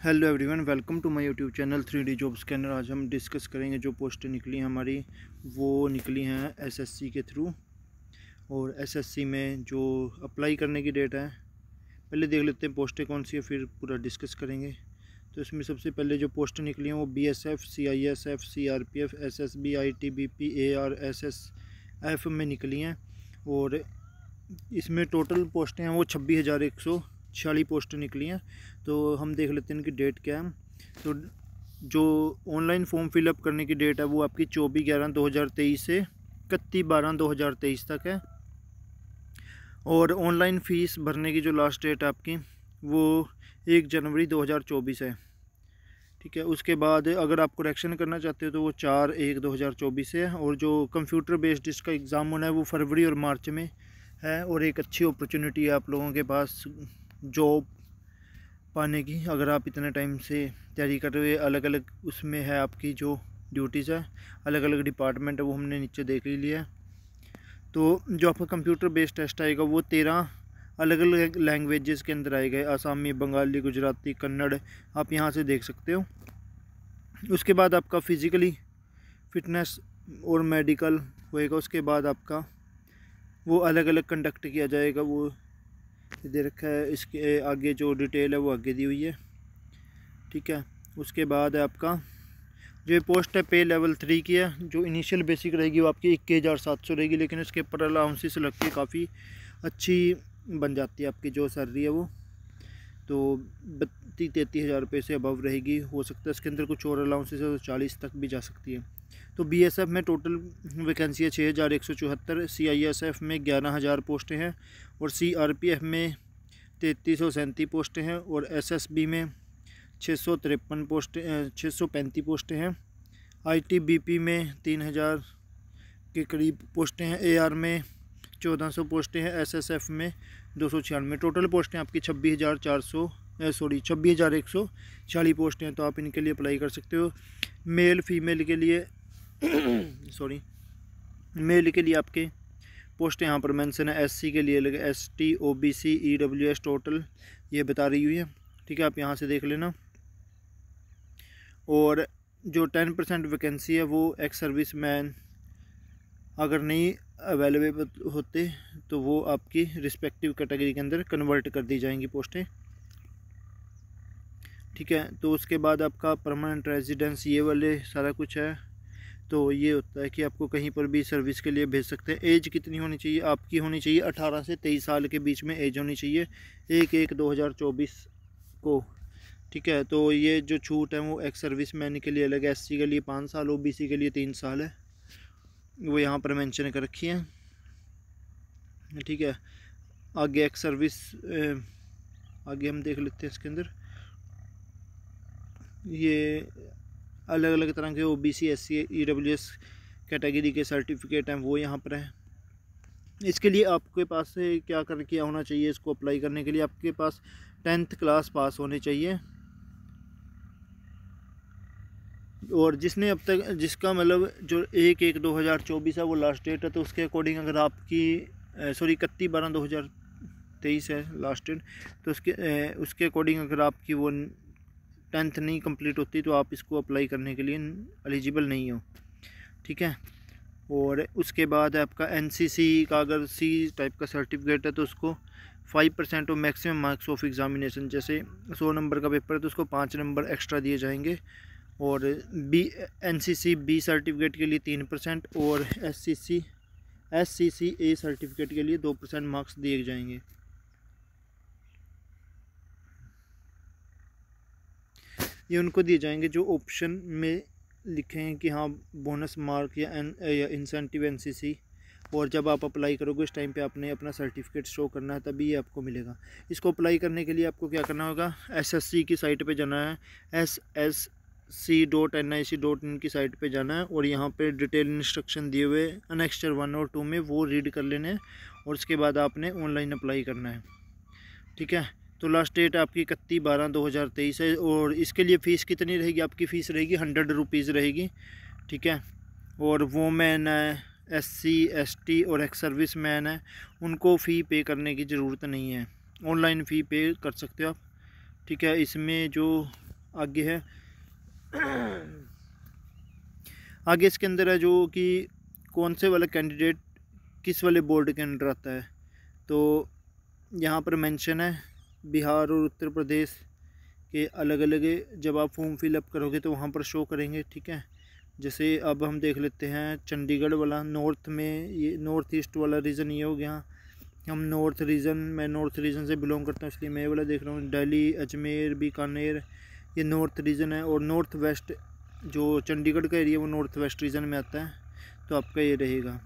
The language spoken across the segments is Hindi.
Hello everyone, welcome to my YouTube channel 3D job scanner. आज हम डिस्कस करेंगे जो पोस्टें निकली हैं हमारी, वो निकली हैं एसएससी के थ्रू। और एसएससी में जो अप्लाई करने की डेट है, पहले देख लेते हैं पोस्टें कौन सी है, फिर पूरा डिस्कस करेंगे। तो इसमें सबसे पहले जो पोस्टें निकली हैं वो BSF, CISF, CRPF, SSB, ITBP, AR, SSF में निकली हैं। और इसमें टोटल पोस्टें हैं वो 26,146 पोस्टें निकली हैं। तो हम देख लेते हैं इनकी डेट क्या है। तो जो ऑनलाइन फॉर्म फिलअप करने की डेट है वो आपकी 24/11/2023 से 31/12/2023 तक है। और ऑनलाइन फ़ीस भरने की जो लास्ट डेट है आपकी वो 1 जनवरी 2024 है। ठीक है, उसके बाद अगर आप करेक्शन करना चाहते हो तो वो 4/1/2024 है। और जो कंप्यूटर बेस्ड इसका एग्ज़ाम होना है वो फरवरी और मार्च में है। और एक अच्छी अपॉर्चुनिटी है आप लोगों के पास जॉब पाने की, अगर आप इतने टाइम से तैयारी कर रहे हो। अलग अलग उसमें है आपकी जो ड्यूटीज़ है, अलग अलग डिपार्टमेंट है, वो हमने नीचे देख ही लिया है। तो जो आपका कंप्यूटर बेस्ड टेस्ट आएगा वो 13 अलग अलग लैंग्वेजेस के अंदर आएगा, आसामी, बंगाली, गुजराती, कन्नड़, आप यहाँ से देख सकते हो। उसके बाद आपका फ़िज़िकली फ़िटनेस और मेडिकल होएगा। उसके बाद आपका वो अलग अलग कंडक्ट किया जाएगा, वो दे रखा है। इसके आगे जो डिटेल है वो आगे दी हुई है। ठीक है, उसके बाद है आपका जो पोस्ट है पे लेवल 3 की है। जो इनिशियल बेसिक रहेगी वो आपकी 21,700 रहेगी, लेकिन उसके ऊपर अलाउंसेस लग के काफ़ी अच्छी बन जाती है आपकी जो सैलरी है वो। तो 32-33 हज़ार रुपये से अबव रहेगी। हो सकता है इसके अंदर कुछ और अलाउंसेस है तो 40 तक भी जा सकती है। तो बीएसएफ में टोटल वैकेंसी है 6,174, सीआईएसएफ में 11,000 पोस्टें हैं, और सीआरपीएफ में 3,337 पोस्टें हैं, और एसएसबी में 635 पोस्टें हैं। आईटीबीपी में 3,000 के करीब पोस्टें हैं। एआर में 1,400 पोस्टें हैं। एसएसएफ में 296। टोटल पोस्टें आपकी 26,140 पोस्टें हैं। तो आप इनके लिए अप्लाई कर सकते हो। मेल फीमेल के लिए मेल के लिए आपके पोस्टें यहाँ पर मेंशन है। एससी के लिए लगे एसटी, ओबीसी, ईडब्ल्यूएस टोटल ये बता रही हुई है। ठीक है, आप यहाँ से देख लेना। और जो 10% वैकेंसी है वो एक्स सर्विस मैन अगर नहीं अवेलेबल होते तो वो आपकी रिस्पेक्टिव कैटेगरी के अंदर कन्वर्ट कर दी जाएंगी पोस्टें। ठीक है, तो उसके बाद आपका परमानेंट रेजिडेंस ये वाले सारा कुछ है। तो ये होता है कि आपको कहीं पर भी सर्विस के लिए भेज सकते हैं। एज कितनी होनी चाहिए? आपकी होनी चाहिए 18 से 23 साल के बीच में एज होनी चाहिए 1/1/2024 को। ठीक है, तो ये जो छूट है वो एक्स सर्विस मैन के लिए अलग है। एससी के लिए 5 साल, ओबीसी के लिए 3 साल है, वो यहाँ पर मेंशन कर रखी है। ठीक है, आगे एक्स सर्विस आगे हम देख लेते हैं। इसके अंदर ये अलग अलग तरह के ओबीसी, एससी, ईडब्ल्यूएस कैटेगरी के सर्टिफिकेट हैं, वो यहाँ पर हैं। इसके लिए आपके पास से क्या होना चाहिए इसको अप्लाई करने के लिए? आपके पास 10th क्लास पास होने चाहिए। और जिसने अब तक जिसका मतलब जो 1/1/2024 है वो लास्ट डेट है, तो उसके अकॉर्डिंग अगर आपकी 31/12/2023 है लास्ट डेट, तो उसके अकॉर्डिंग अगर आपकी वो 10th नहीं कंप्लीट होती तो आप इसको अप्लाई करने के लिए एलिजिबल नहीं हो। ठीक है, और उसके बाद आपका एनसीसी का अगर सी टाइप का सर्टिफिकेट है तो उसको 5% of maximum marks of examination, जैसे 100 नंबर का पेपर है तो उसको 5 नंबर एक्स्ट्रा दिए जाएंगे। और एनसीसी बी सर्टिफिकेट के लिए 3%, और एससीसी ए सर्टिफिकेट के लिए 2% मार्क्स दिए जाएंगे। ये उनको दिए जाएंगे जो ऑप्शन में लिखे हैं कि हाँ बोनस मार्क या इंसेंटिव एनसीसी। और जब आप अप्लाई करोगे उस टाइम पे आपने अपना सर्टिफिकेट शो करना है, तभी ये आपको मिलेगा। इसको अप्लाई करने के लिए आपको क्या करना होगा? एसएससी की साइट पे जाना है, ssc.nic.in की साइट पे जाना है, और यहाँ पे डिटेल इंस्ट्रक्शन दिए हुए अनेक्स्चर 1 और 2 में, वो रीड कर लेने हैं। और उसके बाद आपने ऑनलाइन अप्लाई करना है। ठीक है, तो लास्ट डेट आपकी 31/12/2023 है। और इसके लिए फ़ीस कितनी रहेगी? आपकी फ़ीस रहेगी 100 रुपीज़ रहेगी। ठीक है, और वोमेन है, एससी, एसटी और एक्स सर्विस मैन है, उनको फ़ी पे करने की ज़रूरत नहीं है, ऑनलाइन फ़ी पे कर सकते हो आप। ठीक है, इसमें जो आगे है। आगे इसके अंदर है जो कि कौन से वाला कैंडिडेट किस वाले बोर्ड के अंडर आता है। तो यहाँ पर मेंशन है बिहार और उत्तर प्रदेश के अलग अलग, जब आप फॉर्म फिलअप करोगे तो वहाँ पर शो करेंगे। ठीक है, जैसे अब हम देख लेते हैं चंडीगढ़ वाला, नॉर्थ में ये नॉर्थ ईस्ट वाला रीजन ये हो गया। हम नॉर्थ रीजन, मैं नॉर्थ रीजन से बिलोंग करता हूँ इसलिए मैं ये वाला देख रहा हूँ। दिल्ली, अजमेर, बीकानेर, ये नॉर्थ रीजन है। और नॉर्थ वेस्ट जो चंडीगढ़ का एरिया वो नॉर्थ वेस्ट रीजन में आता है, तो आपका ये रहेगा।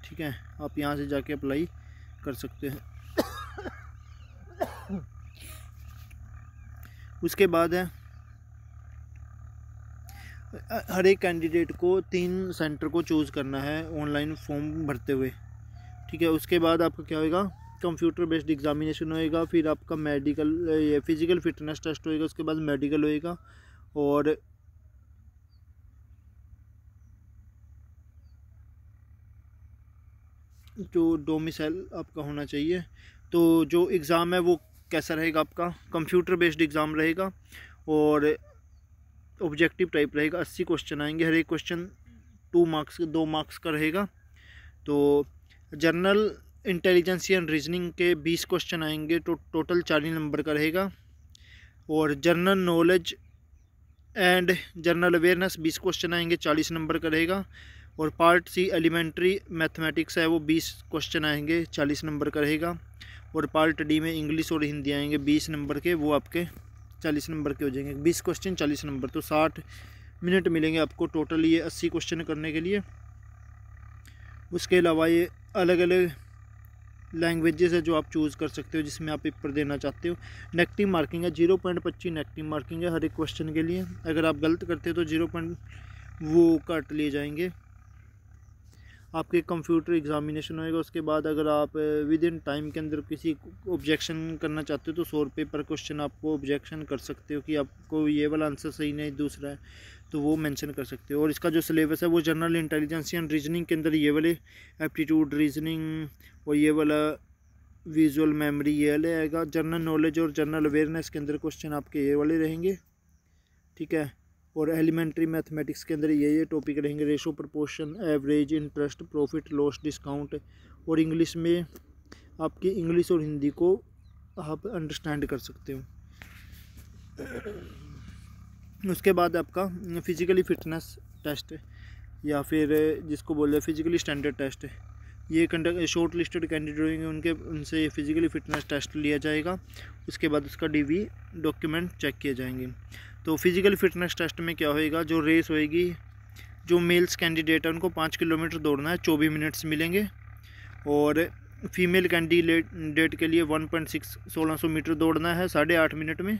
ठीक है, आप यहाँ से जाके अप्लाई कर सकते हैं। उसके बाद है हर एक कैंडिडेट को 3 सेंटर को चूज़ करना है ऑनलाइन फॉर्म भरते हुए। ठीक है, उसके बाद आपका क्या होएगा, कंप्यूटर बेस्ड एग्जामिनेशन होएगा, फिर आपका मेडिकल ये फिजिकल फिटनेस टेस्ट होएगा, उसके बाद मेडिकल होएगा, और जो डोमिसाइल आपका होना चाहिए। तो जो एग्ज़ाम है वो कैसा रहेगा, आपका कंप्यूटर बेस्ड एग्ज़ाम रहेगा और ऑब्जेक्टिव टाइप रहेगा। 80 क्वेश्चन आएंगे, हर एक क्वेश्चन 2 मार्क्स का रहेगा। तो जनरल इंटेलिजेंस एंड रीजनिंग के 20 क्वेश्चन आएंगे, तो टोटल 40 नंबर का रहेगा। और general knowledge and general awareness 20 question आएंगे, 40 नंबर का रहेगा। और पार्ट सी एलिमेंट्री मैथमेटिक्स है वो 20 क्वेश्चन आएंगे, 40 नंबर का रहेगा। और पार्ट डी में इंग्लिश और हिंदी आएंगे 20 नंबर के, वो आपके 40 नंबर के हो जाएंगे। 20 क्वेश्चन 40 नंबर, तो 60 मिनट मिलेंगे आपको टोटल ये 80 क्वेश्चन करने के लिए। उसके अलावा ये अलग अलग लैंग्वेजेस है जो आप चूज़ कर सकते हो जिसमें आप पेपर देना चाहते हो। नेगेटिव मार्किंग है, 0.25 नेगेटिव मार्किंग है हर एक क्वेश्चन के लिए। अगर आप गलत करते हो तो 0 वो काट लिए जाएंगे। आपके कंप्यूटर एग्जामिनेशन होएगा, उसके बाद अगर आप विद इन टाइम के अंदर किसी ऑब्जेक्शन करना चाहते हो तो 100 रुपये पर क्वेश्चन आपको ऑब्जेक्शन कर सकते हो कि आपको ये वाला आंसर सही नहीं दूसरा है, तो वो मेंशन कर सकते हो। और इसका जो सिलेबस है वो जनरल इंटेलिजेंस एंड रीजनिंग के अंदर ये वाले एप्टीट्यूड रीजनिंग और ये वाला विजुअल मेमोरी ये वाले आएगा। जनरल नॉलेज और जनरल अवेयरनेस के अंदर क्वेश्चन आपके ये वाले रहेंगे। ठीक है, और एलिमेंट्री मैथमेटिक्स के अंदर ये टॉपिक रहेंगे, ratio, proportion, average, interest, profit, loss, discount. और इंग्लिश में आपकी इंग्लिश और हिंदी को आप अंडरस्टैंड कर सकते हो। उसके बाद आपका फिजिकली फिटनेस टेस्ट या फिर जिसको बोल रहे हैं फिजिकली स्टैंडर्ड टेस्ट, ये शॉर्ट लिस्टेड कैंडिडेट होंगे उनसे फिजिकली फिटनेस टेस्ट लिया जाएगा। उसके बाद उसका डीवी डॉक्यूमेंट चेक किए जाएंगे। तो फिजिकल फिटनेस टेस्ट में क्या होएगा, जो रेस होएगी, जो मेल्स कैंडिडेट है उनको 5 किलोमीटर दौड़ना है, 24 मिनट्स मिलेंगे। और फीमेल कैंडिडेट के लिए 1600 मीटर दौड़ना है 8.5 मिनट में।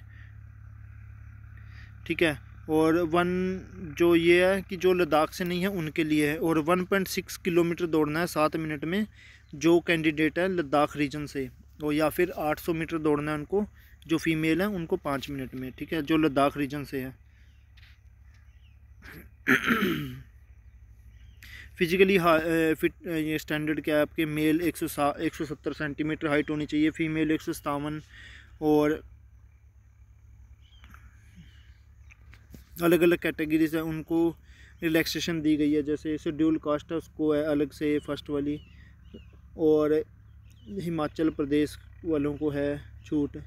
ठीक है, और जो ये है कि जो लद्दाख से नहीं है उनके लिए है, और 1.6 किलोमीटर दौड़ना है 7 मिनट में जो कैंडिडेट है लद्दाख रीजन से, और या फिर 800 मीटर दौड़ना है उनको, जो फीमेल है उनको 5 मिनट में। ठीक है, जो लद्दाख रीजन से है। फिजिकली फिट ये स्टैंडर्ड क्या है आपके, मेल 170 सेंटीमीटर हाइट होनी चाहिए, फीमेल 157, और अलग अलग कैटेगरीज है उनको रिलैक्सेशन दी गई है। जैसे शेड्यूल कास्ट है उसको है अलग से फर्स्ट वाली, और हिमाचल प्रदेश वालों को है छूट।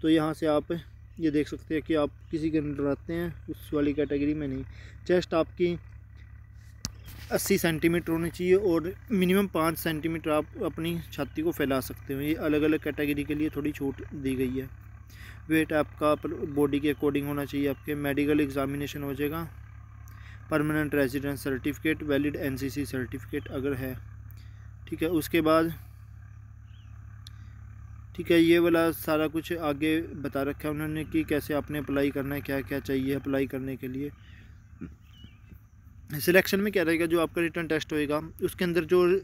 तो यहाँ से आप ये देख सकते हैं कि आप किसी के अंडर आते हैं, उस वाली कैटेगरी में नहीं। चेस्ट आपकी 80 सेंटीमीटर होनी चाहिए और मिनिमम 5 सेंटीमीटर आप अपनी छाती को फैला सकते हो। ये अलग अलग कैटेगरी के लिए थोड़ी छूट दी गई है। वेट आपका बॉडी के अकॉर्डिंग होना चाहिए। आपके मेडिकल एग्जामिनेशन हो जाएगा, permanent residence certificate, valid NCC certificate अगर है। ठीक है, उसके बाद ठीक है ये वाला सारा कुछ आगे बता रखा है उन्होंने कि कैसे आपने अप्लाई करना है, क्या क्या चाहिए अप्लाई करने के लिए। सिलेक्शन में क्या रहेगा, जो आपका रिटन टेस्ट होएगा उसके अंदर जो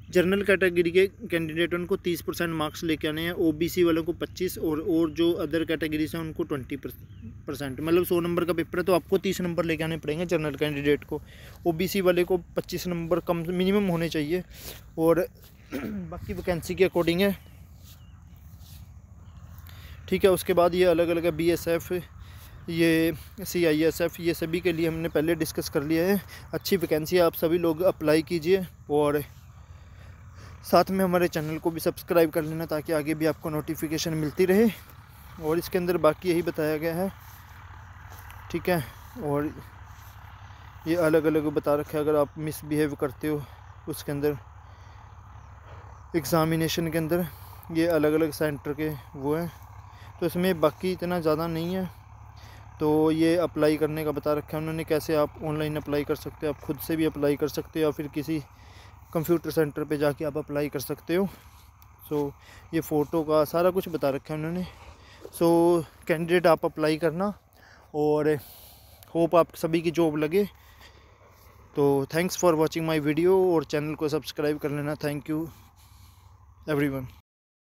जनरल कैटेगरी के कैंडिडेट उनको 30% मार्क्स लेके आने हैं, ओबीसी वालों को 25 और जो अदर कैटेगरीज हैं उनको 20%। मतलब 100 नंबर का पेपर है तो आपको 30 नंबर लेके आने पड़ेंगे जनरल कैंडिडेट को, ओबीसी वाले को 25 नंबर कम मिनिमम होने चाहिए। और बाकी वैकेंसी के अकॉर्डिंग है। ठीक है। उसके बाद ये अलग अलग है, BSF, ये CISF, ये सभी के लिए हमने पहले डिस्कस कर लिया है। अच्छी वैकेंसी है, आप सभी लोग अप्लाई कीजिए और साथ में हमारे चैनल को भी सब्सक्राइब कर लेना ताकि आगे भी आपको नोटिफिकेशन मिलती रहे। और इसके अंदर बाकी यही बताया गया है, ठीक है। और ये अलग अलग बता रखा है, अगर आप मिसबिहेव करते हो उसके अंदर एग्ज़ामिनेशन के अंदर, ये अलग अलग सेंटर के वो हैं। तो इसमें बाकी इतना ज़्यादा नहीं है। तो ये अप्लाई करने का बता रखा है उन्होंने, कैसे आप ऑनलाइन अप्लाई कर सकते हो, आप खुद से भी अप्लाई कर सकते हो या फिर किसी कंप्यूटर सेंटर पे जाके आप अप्लाई कर सकते हो। सो ये फ़ोटो का सारा कुछ बता रखा है उन्होंने। सो कैंडिडेट आप अप्लाई करना और होप आप सभी की जॉब लगे। तो thanks for watching my video और चैनल को सब्सक्राइब कर लेना। Thank you everyone.